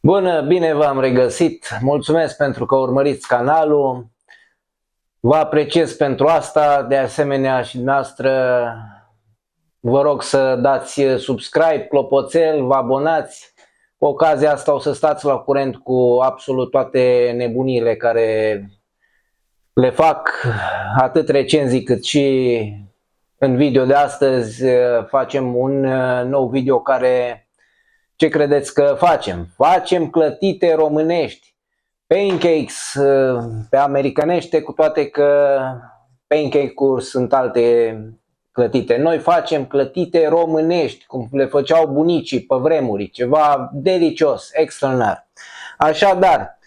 Bună, bine v-am regăsit. Mulțumesc pentru că urmăriți canalul. Vă apreciez pentru asta. De asemenea și noastră vă rog să dați subscribe, clopoțel, vă abonați. Cu ocazia asta o să stați la curent cu absolut toate nebuniile care le fac, atât recenzii cât și în video de astăzi. Facem un nou video care... Ce credeți că facem? Facem clătite românești, pancakes pe americanește, cu toate că pancake-uri sunt alte clătite. Noi facem clătite românești, cum le făceau bunicii pe vremuri, ceva delicios, extraordinar. Așadar,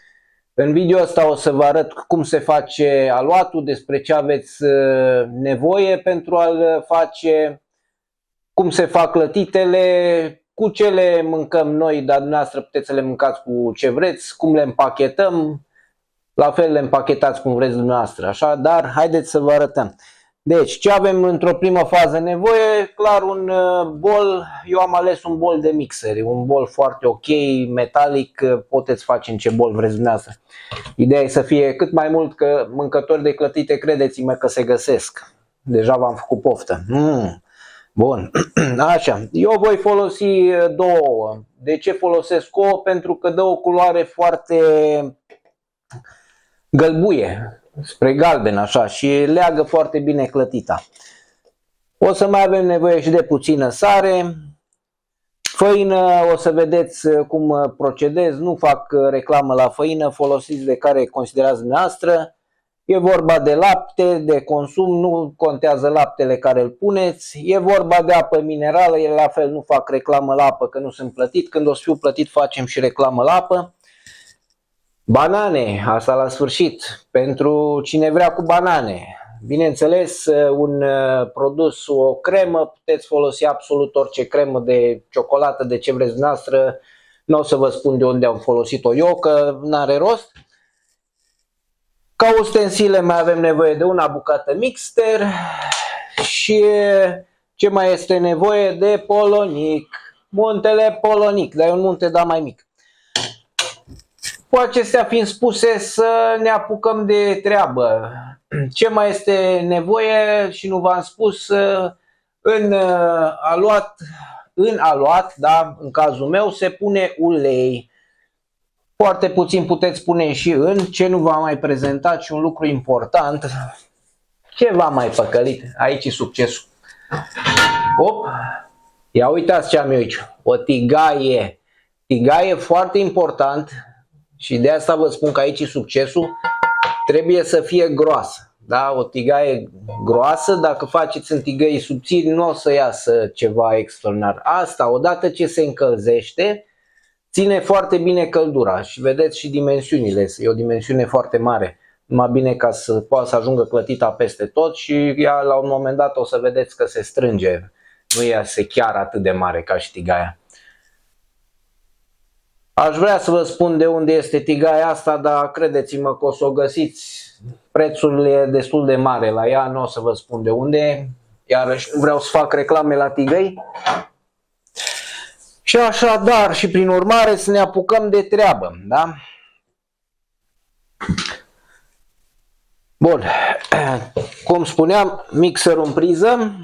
în video ăsta o să vă arăt cum se face aluatul, despre ce aveți nevoie pentru a-l face, cum se fac clătitele, cu ce le mâncăm noi, dar dumneavoastră puteți să le mâncați cu ce vreți, cum le împachetăm, la fel le împachetați cum vreți dumneavoastră, așa, dar haideți să vă arătăm. Deci, ce avem într-o primă fază nevoie? Clar, un bol. Eu am ales un bol de mixer, un bol foarte ok, metalic, puteți face în ce bol vreți dumneavoastră. Ideea e să fie cât mai mult, că mâncători de clătite, credeți-mă că se găsesc. Deja v-am făcut poftă. Bun, așa, eu voi folosi două ouă. De ce folosesc ouă? Pentru că dă o culoare foarte gălbuie, spre galben, așa, și leagă foarte bine clătita. O să mai avem nevoie și de puțină sare. Făină, o să vedeți cum procedez, nu fac reclamă la făină, folosiți de care considerați dumneavoastră. E vorba de lapte, de consum, nu contează laptele care îl puneți. E vorba de apă minerală, el la fel, nu fac reclamă la apă că nu sunt plătit. Când o să fiu plătit facem și reclamă la apă. Banane, asta la sfârșit, pentru cine vrea cu banane. Bineînțeles, un produs, o cremă, puteți folosi absolut orice cremă de ciocolată, de ce vreți dumneavoastră. Nu o să vă spun de unde am folosit-o eu, că n-are rost. Ca ustensile mai avem nevoie de una bucată mixer și ce mai este nevoie de polonic. Muntele Polonic, dar e un munte dar mai mic. Cu acestea fiind spuse, să ne apucăm de treabă. Ce mai este nevoie și nu v-am spus, în aluat, da, în cazul meu, se pune ulei. Foarte puțin puteți pune și în. Ce nu v-am mai prezentat și un lucru important. Ce v-am mai păcălit? Aici e succesul. Op! Ia uitați ce am eu aici. O tigaie. Tigaie foarte important și de asta vă spun că aici e succesul. Trebuie să fie groasă. Da? O tigaie groasă, dacă faceți în tigăi subțiri, nu o să iasă ceva extraordinar. Asta, odată ce se încălzește, ține foarte bine căldura și vedeți și dimensiunile, e o dimensiune foarte mare, numai bine ca să poată să ajungă clătita peste tot și ea la un moment dat o să vedeți că se strânge, nu iese chiar atât de mare ca și tigaia. Aș vrea să vă spun de unde este tigaia asta, dar credeți-mă că o să o găsiți, prețul e destul de mare la ea, nu o să vă spun de unde, iarăși vreau să fac reclame la tigăi. Și așadar și prin urmare să ne apucăm de treabă, da? Bun, cum spuneam, mixerul în priză.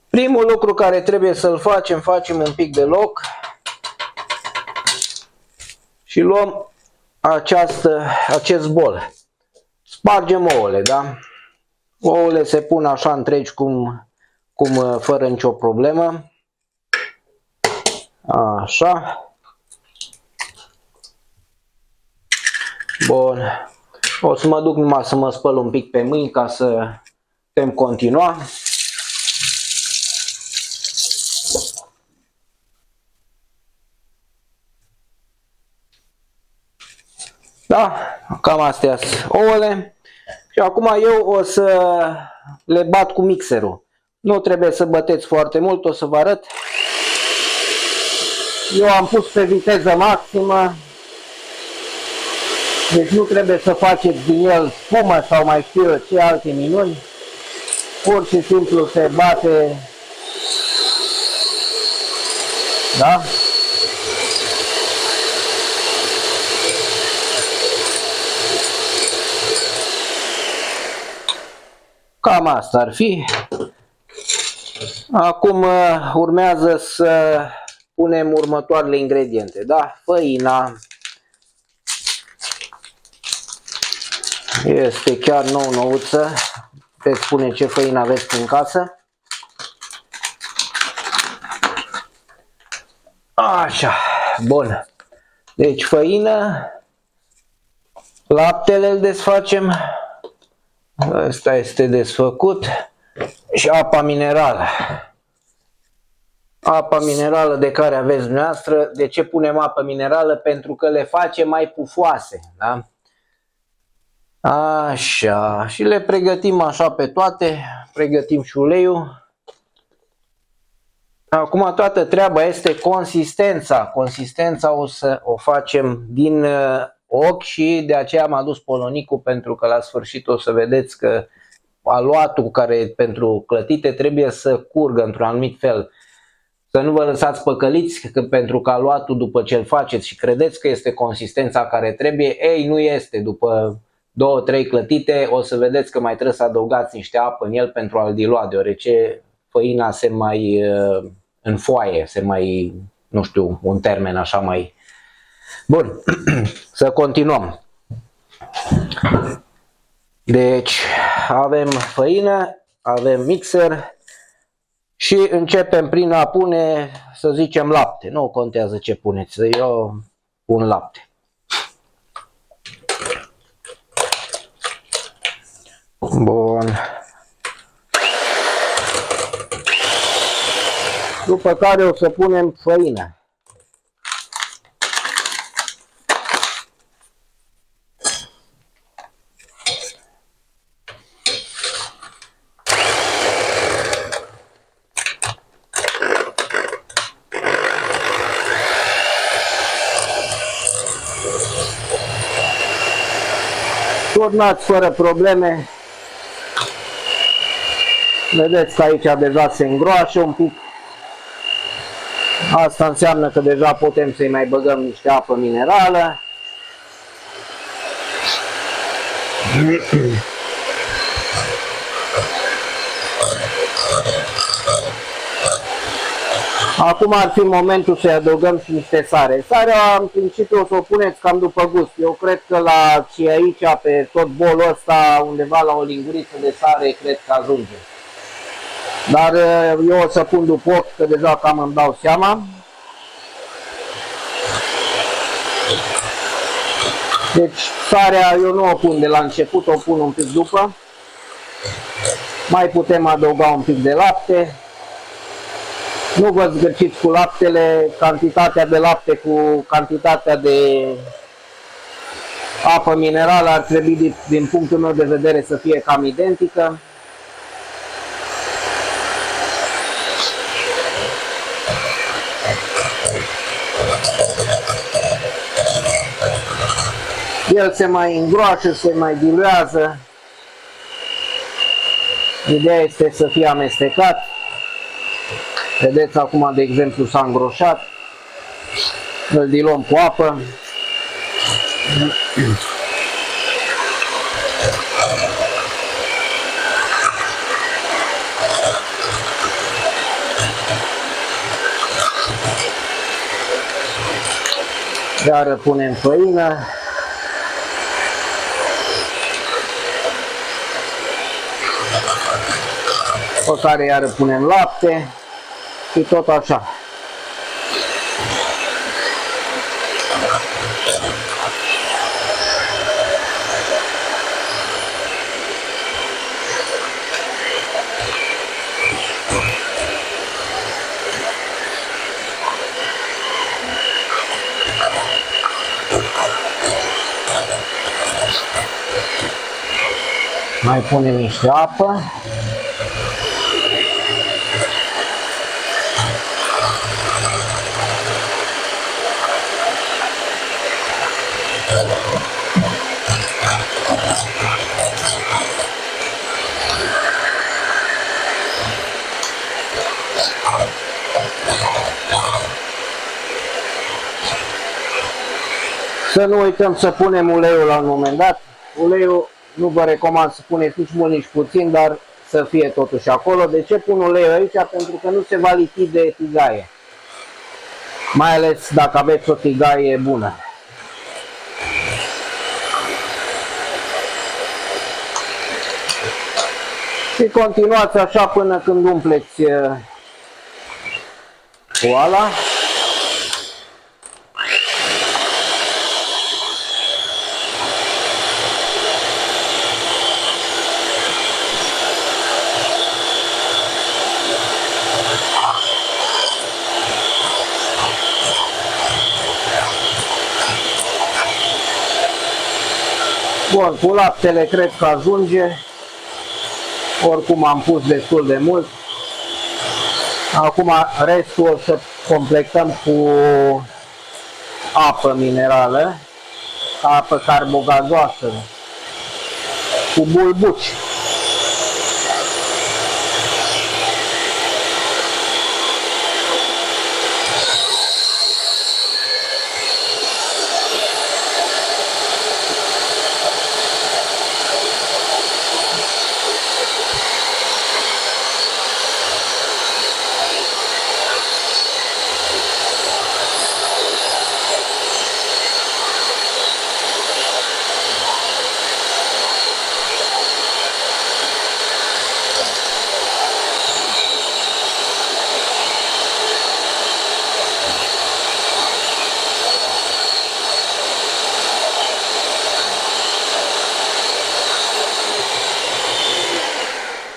Primul lucru care trebuie să-l facem un pic de loc și luăm acest bol. Spargem ouăle, da? Ouăle se pun așa întregi cum fără nicio problemă. Așa. Bun. O să mă duc numai să mă spăl un pic pe mâini ca să putem continua. Da, cam astea sunt ouăle. Și acum eu o să le bat cu mixerul. Nu trebuie să băteți foarte mult, o să vă arăt. Eu am pus pe viteză maximă. Deci nu trebuie să faceți din el spumă sau mai știu eu ce alte minuni. Pur și simplu se bate Da? Cam asta ar fi. Acum urmează să punem următoarele ingrediente, da? Făina este chiar nou-nouță, puteți spune ce făină aveți prin casă. Așa, bun. Deci făină, laptele îl desfacem, ăsta este desfăcut și apa minerală. Apa minerală de care aveți dumneavoastră. De ce punem apă minerală? Pentru că le face mai pufoase, da? Așa, și le pregătim așa pe toate, pregătim și uleiul. Acum toată treaba este consistența. Consistența o să o facem din ochi și de aceea am adus polonicul, pentru că la sfârșit o să vedeți că aluatul care pentru clătite trebuie să curgă într-un anumit fel. Să nu vă lăsați păcăliți, că pentru că aluatul, după ce îl faceți și credeți că este consistența care trebuie, ei, nu este. După 2-3 clătite o să vedeți că mai trebuie să adăugați niște apă în el pentru a-l dilua, deoarece făina se mai înfoaie, se mai, nu știu, un termen așa mai... Bun, să continuăm. Deci avem făină, avem mixer și începem prin a pune, să zicem, lapte. Nu contează ce puneți, eu pun lapte. Bun. După care o să punem făină. Turnați fără probleme. Vedeți că aici deja se îngroașă un pic. Asta înseamnă că deja putem să-i mai băgăm niște apă minerală. Acum ar fi momentul să-i adăugăm și niște sare. Sarea, în principiu, o să o puneți cam după gust. Eu cred că și aici, pe tot bolul ăsta, undeva la o linguriță de sare, cred că ajunge. Dar eu o să pun după ochi, că deja cam îmi dau seama. Deci sarea eu nu o pun de la început, o pun un pic după. Mai putem adăuga un pic de lapte. Nu vă zgârciți cu laptele, cantitatea de lapte cu cantitatea de apă minerală ar trebui, din punctul meu de vedere, să fie cam identică. El se mai îngroașă, se mai diluează. Ideea este să fie amestecat. Vedeți, acum, de exemplu, s-a îngroșat. Îl diluăm cu apă. Iar punem făină. Pe care iar punem lapte și tot așa. Mai punem niște apă. Să nu uităm să punem uleiul la un moment dat. Uleiul nu vă recomand să puneți nici mult, nici puțin, dar să fie totuși acolo. De ce pun uleiul aici? Pentru că nu se va lipi de tigaie. Mai ales dacă aveți o tigaie bună. Și continuați așa până când umpleți oala. Bun, cu laptele cred că ajunge. Oricum am pus destul de mult. Acum restul o să completăm cu apă minerală, apă carbogazoasă, cu bulbuci.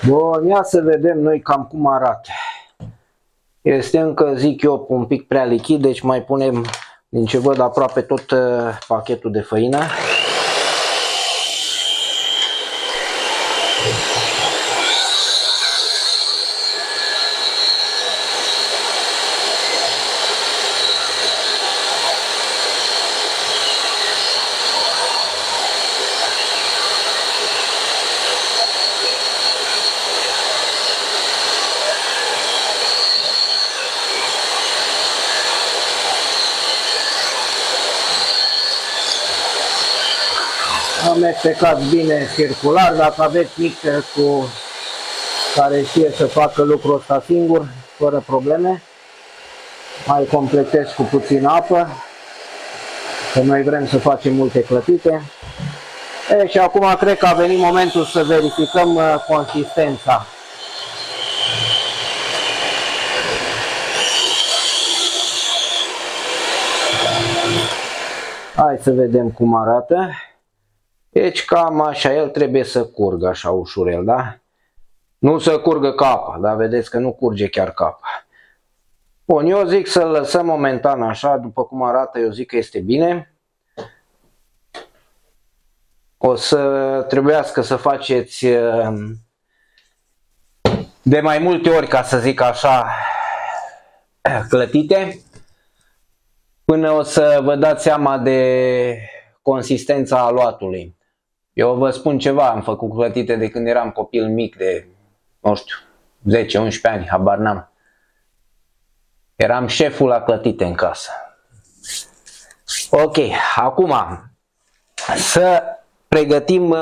Bun, ia să vedem noi cam cum arată. Este încă, zic eu, un pic prea lichid, deci mai punem, din ce văd, aproape tot pachetul de făină. Amestecați bine circular. Dacă aveți mixer care știe să facă lucrul ăsta singur, fără probleme, mai completez cu puțină apă, că noi vrem să facem multe clătite. Și acum cred că a venit momentul să verificăm consistența. Hai să vedem cum arată. Deci cam așa, el trebuie să curgă așa ușurel, da? Nu să curgă ca apa, dar vedeți că nu curge chiar ca apa. Bun, eu zic să-l lăsăm momentan așa, după cum arată, eu zic că este bine. O să trebuiască să faceți de mai multe ori, ca să zic așa, clătite, până o să vă dați seama de consistența aluatului. Eu vă spun ceva, am făcut clătite de când eram copil mic, de, nu știu, 10-11 ani, habar n-am. Eram șeful la clătite în casă. Ok, acum să pregătim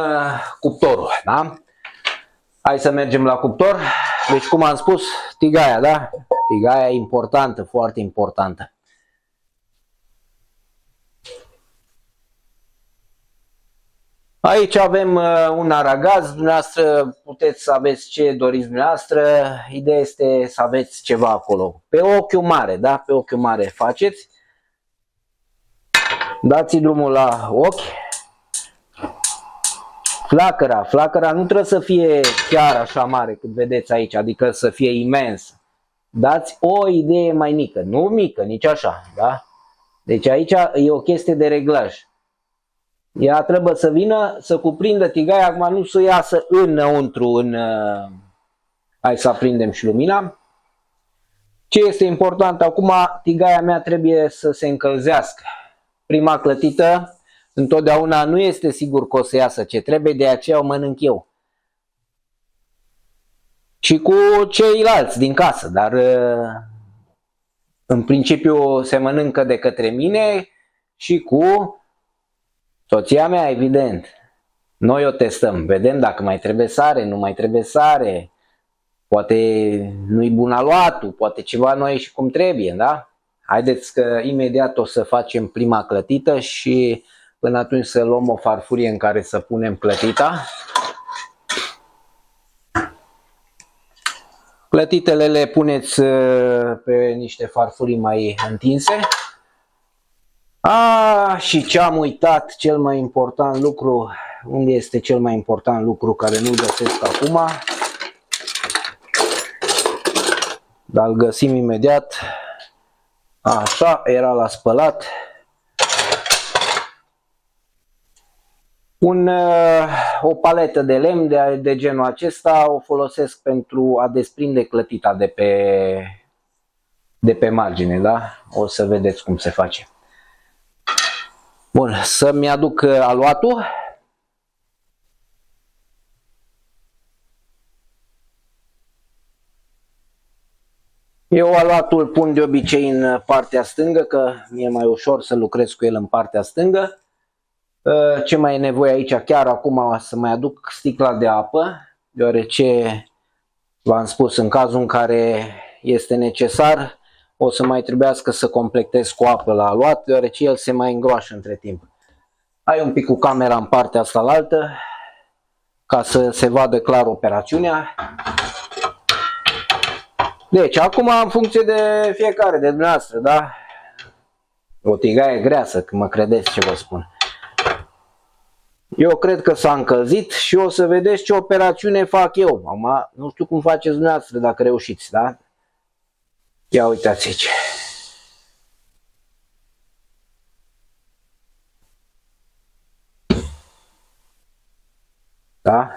cuptorul, da? Hai să mergem la cuptor. Deci, cum am spus, tigaia, da? Tigaia e importantă, foarte importantă. Aici avem un aragaz, dumneavoastră puteți să aveți ce doriți dumneavoastră, ideea este să aveți ceva acolo. Pe ochiul mare, da? Pe ochiul mare faceți. Dați drumul la ochi. Flacăra nu trebuie să fie chiar așa mare cât vedeți aici, adică să fie imensă. Dați o idee mai mică, nu mică, nici așa, da? Deci aici e o chestie de reglaj. Ea trebuie să vină, să cuprindă tigaia, acum nu să iasă înăuntru, hai să aprindem și lumina. Ce este important acum, tigaia mea trebuie să se încălzească. Prima clătită întotdeauna nu este sigur că o să iasă ce trebuie, de aceea o mănânc eu. Și cu ceilalți din casă, dar în principiu se mănâncă de către mine și cu Soția mea, evident. Noi o testăm, vedem dacă mai trebuie sare, nu mai trebuie sare, poate nu-i bun aluatul, poate ceva nu e și cum trebuie, da? Haideți că imediat o să facem prima clătită și până atunci să luăm o farfurie în care să punem clătita. Clătitele le puneți pe niște farfurii mai întinse. Și ce am uitat, cel mai important lucru, unde este cel mai important lucru care nu-l găsesc acum, dar îl găsim imediat. Așa, era la spălat. O paletă de lemn de genul acesta o folosesc pentru a desprinde clătita de pe margine, da? O să vedeți cum se face. Bun, să-mi aduc aluatul. Eu aluatul pun de obicei în partea stângă, că mi-e mai ușor să lucrez cu el în partea stângă. Ce mai e nevoie aici, chiar acum să mai aduc sticla de apă, deoarece v-am spus, în cazul în care este necesar, o să mai trebuiască să completez cu apă la aluat, deoarece el se mai îngroașă între timp. Ai un pic cu camera în partea asta la altă, ca să se vadă clar operațiunea. Deci, acum în funcție de fiecare, de dumneavoastră, da? O tigaie greasă, că mă credeți ce vă spun. Eu cred că s-a încălzit și o să vedeți ce operațiune fac eu. Acum, nu știu cum faceți dumneavoastră dacă reușiți, da? Ia uitați aici. Da?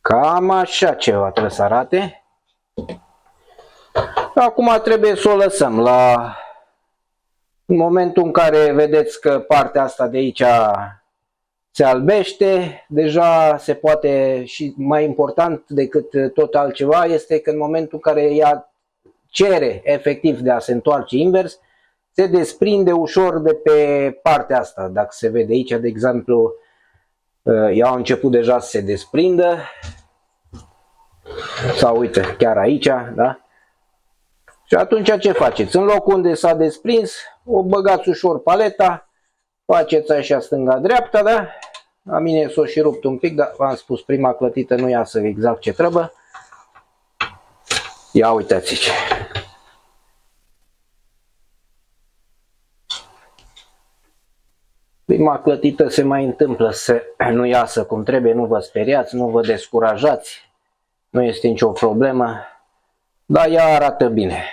Cam așa ceva trebuie să arate. Acum trebuie să o lăsăm la... În momentul în care vedeți că partea asta de aici se albește, deja se poate, și mai important decât tot altceva este că în momentul în care ea cere efectiv de a se întoarce invers, se desprinde ușor de pe partea asta. Dacă se vede aici, de exemplu, ea a început deja să se desprindă, sau uite, chiar aici, da? Și atunci ce faceți? În locul unde s-a desprins, o băgați ușor paleta, faceți așa stânga-dreapta, da? La mine s-o și rupt un pic, dar v-am spus, prima clătită nu iasă exact ce trebuie. Ia uitați aici. Prima clătită se mai întâmplă să nu iasă cum trebuie, nu vă speriați, nu vă descurajați, nu este nicio problemă, dar ea arată bine.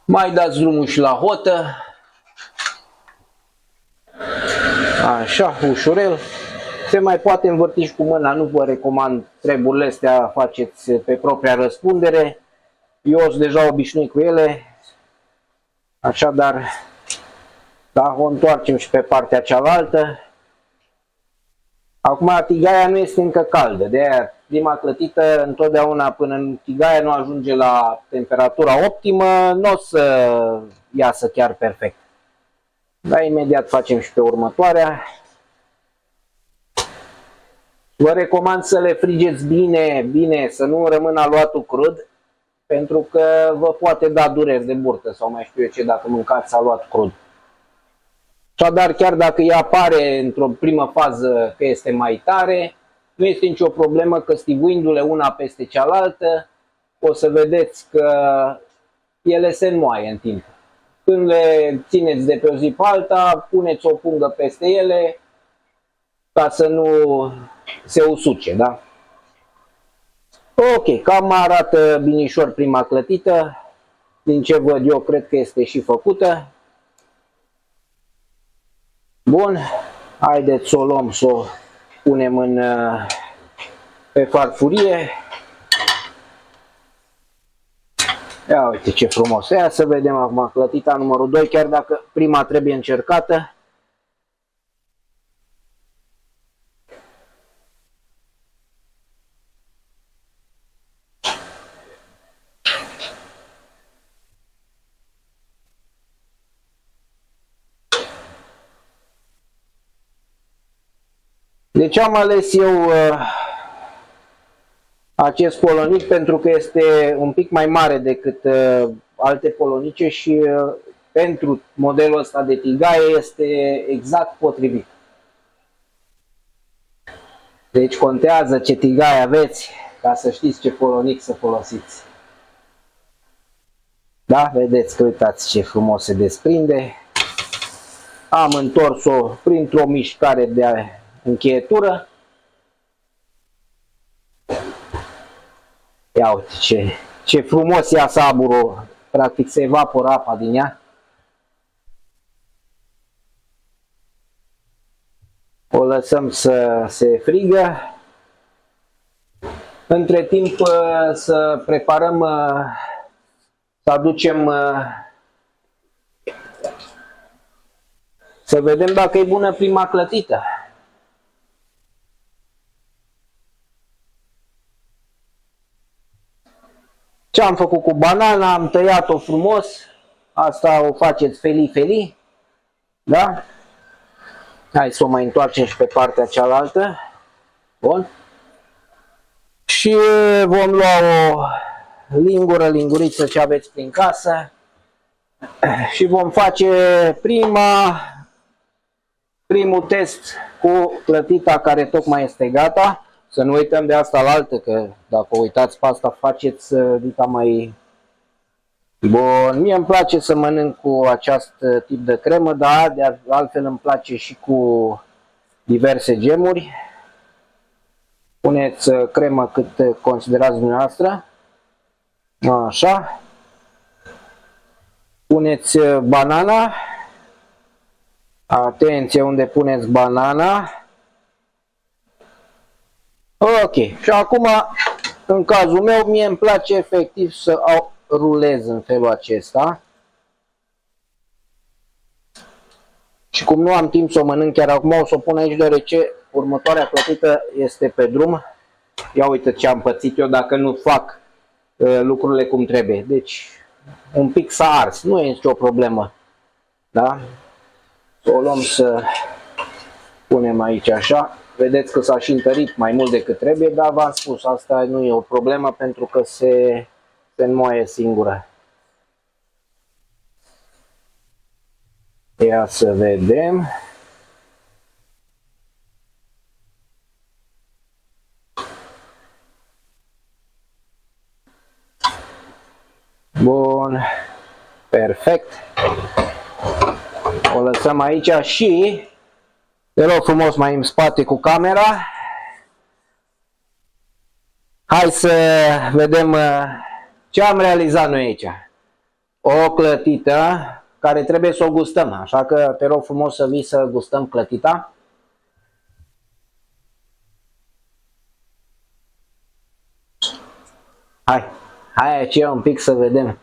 Mai dați drumul și la hotă, așa, ușurel, se mai poate învârti și cu mâna, nu vă recomand, treburile astea faceți pe propria răspundere, eu sunt deja obișnuit cu ele, așadar, da, o întoarcem și pe partea cealaltă. Acum tigaia nu este încă caldă, de aia prima clătită întotdeauna până tigaia nu ajunge la temperatura optimă, nu o să iasă chiar perfect. Dar imediat facem și pe următoarea. Vă recomand să le frigeți bine, să nu rămână aluatul crud, pentru că vă poate da dureri de burtă sau mai știu eu ce dacă mâncați aluat crud. Așadar, chiar dacă ea apare într-o primă fază că este mai tare, nu este nicio problemă că stivuindu-le una peste cealaltă, o să vedeți că ele se înmoaie în timp. Când le țineți de pe o zi pe alta, puneți o pungă peste ele ca să nu se usuce, da? Ok, cam arată binișor prima clătită, din ce văd eu cred că este și făcută. Bun, haideți să o luăm, să o punem pe farfurie. Ia uite ce frumos. Ia să vedem acum clătita numărul 2, chiar dacă prima trebuie încercată. De ce am ales eu acest polonic? Pentru că este un pic mai mare decât alte polonice și pentru modelul ăsta de tigaie este exact potrivit. Deci contează ce tigaie aveți ca să știți ce polonic să folosiți. Da? Vedeți că uitați ce frumos se desprinde. Am întors-o printr-o mișcare de încheietură. Ia uite ce frumos ia saburul. Practic se evaporă apa din ea. O lăsăm să se frigă. Între timp să preparăm, să aducem, să vedem dacă e bună prima clătită. Ce am făcut cu banana? Am tăiat-o frumos. Asta o faceți feli-feli. Da? Hai să o mai întoarcem și pe partea cealaltă. Bun. Și vom lua o linguriță ce aveți prin casă. Și vom face primul test cu clătita care tocmai este gata. Să nu uităm de asta la altă, că dacă uitați pe asta faceți dita mai... Bun, mie îmi place să mănânc cu acest tip de cremă, dar de altfel îmi place și cu diverse gemuri. Puneți cremă cât considerați dumneavoastră. Așa. Puneți banana. Atenție unde puneți banana. Ok. Și acum, în cazul meu, mie îmi place efectiv să rulez în felul acesta. Și cum nu am timp să o mănânc chiar acum, o să o pun aici deoarece următoarea clătită este pe drum. Ia uite ce am pățit eu dacă nu fac lucrurile cum trebuie. Deci, un pic s-a ars, nu e nicio problemă. Da? O luăm să punem aici așa. Vedeți că s-a și întărit mai mult decât trebuie, dar v-am spus, asta nu e o problemă pentru că se înmoaie singură. Ia să vedem. Bun. Perfect. O lăsăm aici și te rog frumos mai în spate cu camera. Hai să vedem ce am realizat noi aici. O clătită care trebuie să o gustăm, așa că te rog frumos să vii să gustăm clătita. Hai aici un pic să vedem.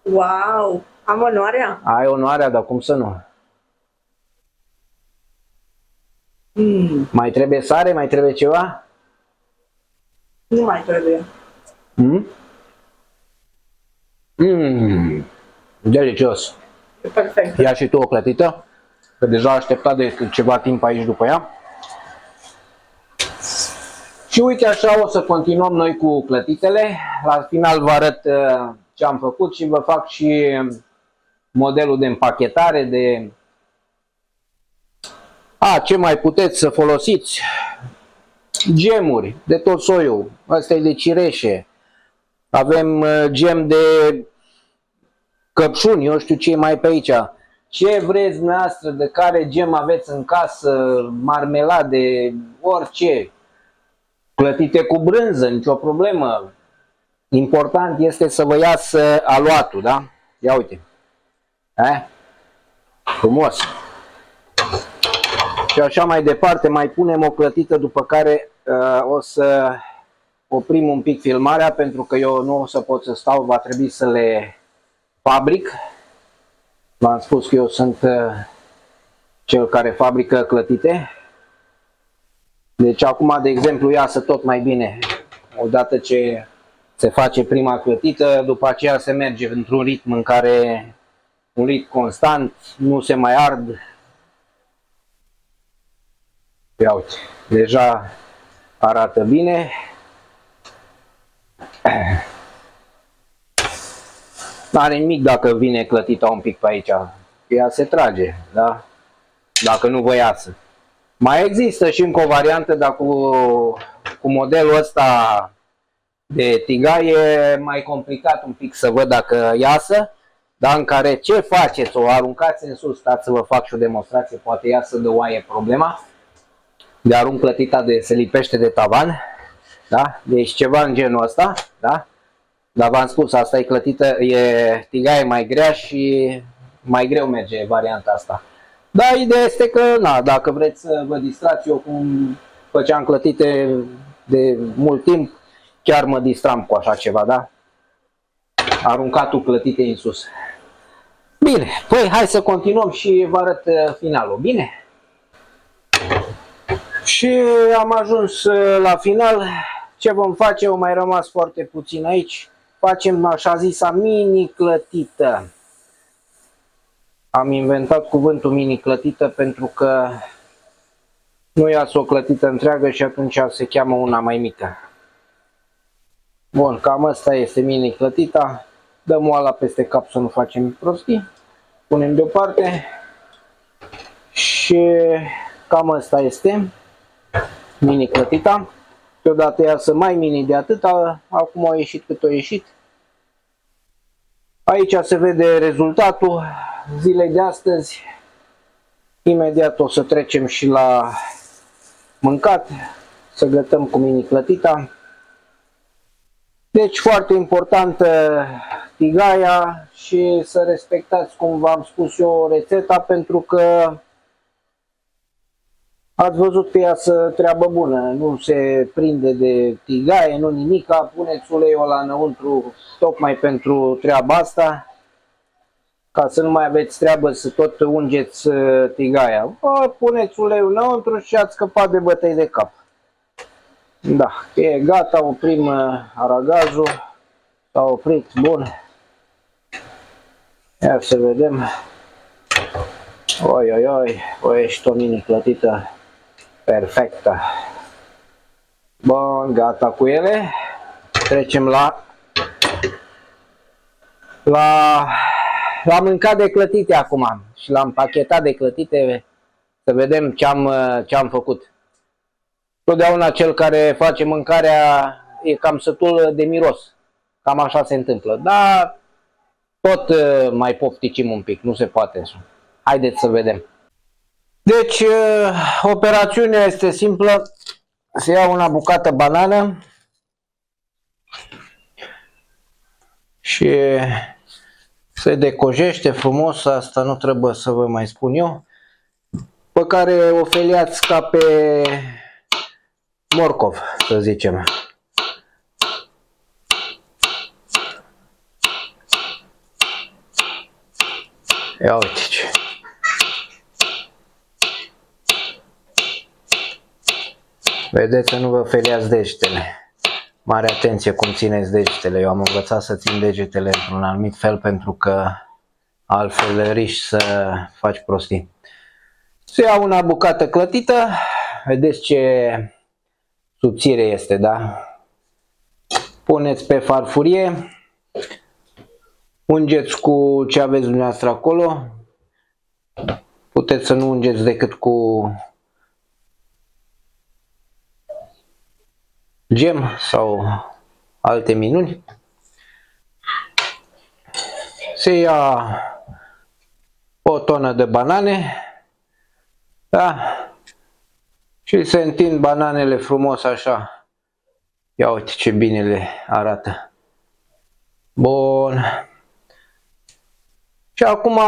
Wow, am onoarea? Ai onoarea, dar cum să nu? Mai trebuie sare? Mai trebuie ceva? Nu mai trebuie. Delicios. E perfect. Ia și tu o clătită, că deja așteptat de ceva timp aici după ea. Și uite așa o să continuăm noi cu clătitele. La final vă arăt ce am făcut și vă fac și modelul de împachetare, de ce mai puteți să folosiți. Gemuri de tot soiul. Asta e de cireșe. Avem gem de căpșuni, eu știu ce e mai pe aici. Ce vreți dumneavoastră, de care gem aveți în casă, marmelade, orice. Plătite cu brânză, nicio problemă. Important este să vă iasă aluatul, da? Ia uite. Frumos. Și așa mai departe, mai punem o clătită, după care o să oprim un pic filmarea, pentru că eu nu o să pot să stau, va trebui să le fabric. V-am spus că eu sunt cel care fabrică clătite. Deci acum, de exemplu, iasă tot mai bine. Odată ce se face prima clătită, după aceea se merge într-un ritm în care, un ritm constant, nu se mai ard. Ia uite, deja arată bine. N-are nimic dacă vine clătita un pic pe aici. Ea se trage, da? Dacă nu vă iasă. Mai există și încă o variantă, dar cu modelul ăsta de tigai e mai complicat un pic să văd dacă iasă. Dar în care ce faceți? O aruncați în sus, stați să vă fac și o demonstrație, poate iasă de oaie problema. De arunc clătita de se lipește de tavan, da? Deci ceva în genul ăsta, da? Dar v-am spus, asta e clătită, tigaie mai grea și mai greu merge varianta asta. Dar ideea este că, na, dacă vreți să vă distrați, eu cum făceam clătite de mult timp, chiar mă distram cu așa ceva, da? Aruncatul clătitei în sus. Bine, păi hai să continuăm și vă arăt finalul, bine? Și am ajuns la final. Ce vom face? Au mai rămas foarte puțin aici. Facem așa zisa mini clătită. Am inventat cuvântul mini clătită pentru că nu iasă o clătită întreagă și atunci se cheamă una mai mică. Bun, cam asta este mini clătita. Dăm oala peste cap să nu facem prostii. Punem deoparte. Și cam asta este mini clătita. Deodată iasă mai mini de atâta. Acum a ieșit cât a ieșit. Aici se vede rezultatul zilei de astăzi. Imediat o să trecem și la mâncat. Să gătăm cu mini clătita. Deci foarte importantă tigaia și să respectați, cum v-am spus eu, rețeta, pentru că ați văzut că iasă treabă bună, nu se prinde de tigaie, nu nimica, puneți uleiul ăla înăuntru tocmai pentru treaba asta, ca să nu mai aveți treabă să tot ungeți tigaia. Puneți uleiul înăuntru și ați scăpat de bătăi de cap. Da, e gata, oprim aragazul, s-a oprit, bun. Ia să vedem. Oi, oi, oi, o ești o mini clătită perfectă. Bun, gata cu ele. Trecem la mâncat de clătite acum și la împachetat de clătite, să vedem ce am făcut. Totdeauna cel care face mâncarea e cam sătul de miros. Cam așa se întâmplă. Dar tot mai pofticim un pic. Nu se poate. Haideți să vedem. Deci, operațiunea este simplă. Se ia una bucată banană și se decojește frumos. Asta nu trebuie să vă mai spun eu. Pe care o feliați ca pe morcov, să zicem. Ia uite ce. Vedeți să nu vă feliați degetele. Mare atenție cum țineți degetele. Eu am învățat să țin degetele într-un anumit fel pentru că altfel riști să faci prostii. Se ia una bucată clătită. Vedeți ce subțire este, da? Puneți pe farfurie. Ungeți cu ce aveți dumneavoastră acolo. Puteți să nu ungeți decât cu gem sau alte minuni. Se ia o tonă de banane, da? Și se întind bananele frumos așa. Ia uite ce bine le arată. Bun. Și acum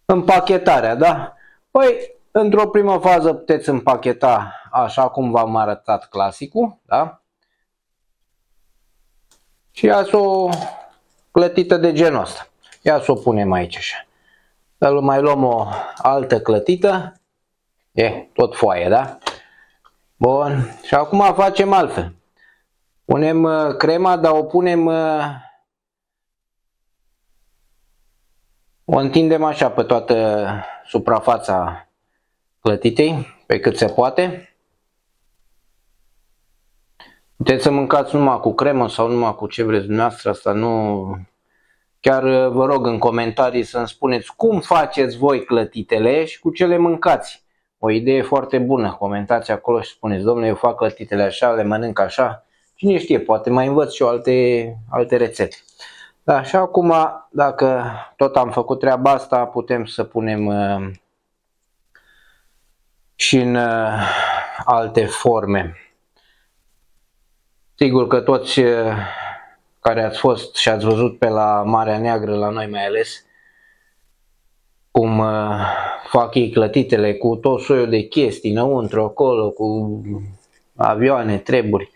împachetarea, da? Păi, într-o primă fază puteți împacheta așa cum v-am arătat clasicul, da? Și ia-ți o clătită de genul ăsta. Ia să o punem aici așa. Să mai luăm o altă clătită. Tot foaie, da? Bun. Și acum facem altfel. Punem crema, dar o punem... O întindem așa pe toată suprafața clătitei, pe cât se poate. Puteți să mâncați numai cu cremă sau numai cu ce vreți dumneavoastră, asta nu... Chiar vă rog în comentarii să-mi spuneți cum faceți voi clătitele și cu ce le mâncați. O idee foarte bună, comentați acolo și spuneți, domnule, eu fac clătitele așa, le mănânc așa. Cine știe, poate mai învăț și eu alte rețete. Da, și acum, dacă tot am făcut treaba asta, putem să punem și în alte forme. Sigur că toți care ați fost și ați văzut pe la Marea Neagră, la noi mai ales, cum fac ei clătitele cu tot soiul de chestii înăuntru, acolo, cu avioane, treburi.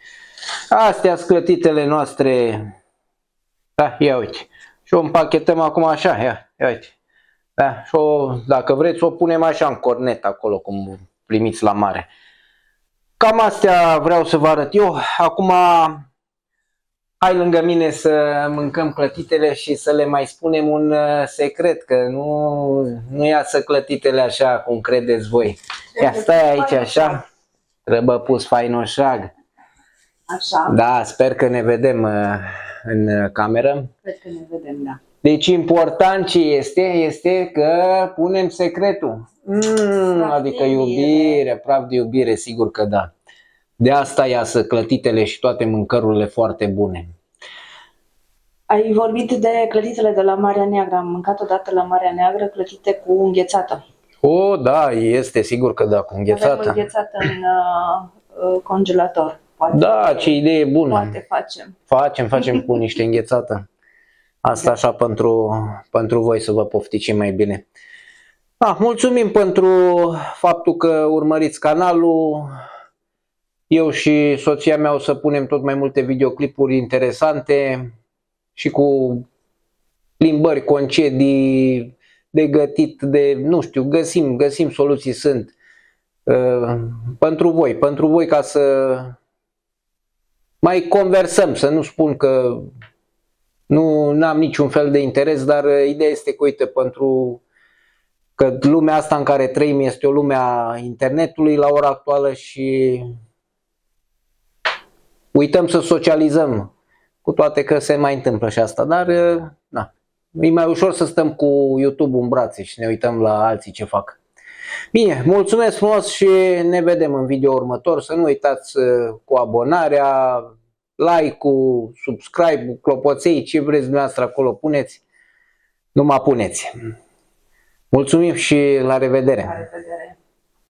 Astea sunt clătitele noastre. Da, ia uite. Și o împachetăm acum așa, ia uite. Da, și dacă vreți o punem așa în cornet acolo, cum primiți la mare. Cam astea vreau să vă arăt eu. Acum hai lângă mine să mâncăm clătitele și să le mai spunem un secret, că nu iasă clătitele așa cum credeți voi. Ia, stai aici așa, trebuie pus fainoșag. Așa. Da, sper că ne vedem în cameră. Cred că ne vedem, da. Deci important ce este că punem secretul. Adică iubire, praf de iubire, sigur că da. De asta iasă clătitele și toate mâncărurile foarte bune. Ai vorbit de clătitele de la Marea Neagră. Am mâncat odată la Marea Neagră clătite cu înghețată. O, da, este sigur că da, cu înghețată. Avem înghețată în congelator. Poate Da, ce idee bună. Poate facem. Facem cu niște înghețată. Asta așa pentru voi să vă poftiți mai bine. Mulțumim pentru faptul că urmăriți canalul. Eu și soția mea o să punem tot mai multe videoclipuri interesante și cu plimbări, concedii, de gătit, de nu știu, găsim soluții, sunt pentru voi ca să mai conversăm, să nu spun că nu am niciun fel de interes, dar ideea este că, uite, că lumea asta în care trăim este o lume a internetului la ora actuală și uităm să socializăm, cu toate că se mai întâmplă și asta, dar na, e mai ușor să stăm cu YouTube în brațe și ne uităm la alții ce fac. Bine, mulțumesc frumos și ne vedem în video următor. Să nu uitați cu abonarea, like-ul, subscribe-ul, clopoței, ce vreți dumneavoastră acolo puneți, numai puneți. Mulțumim și la revedere! La revedere.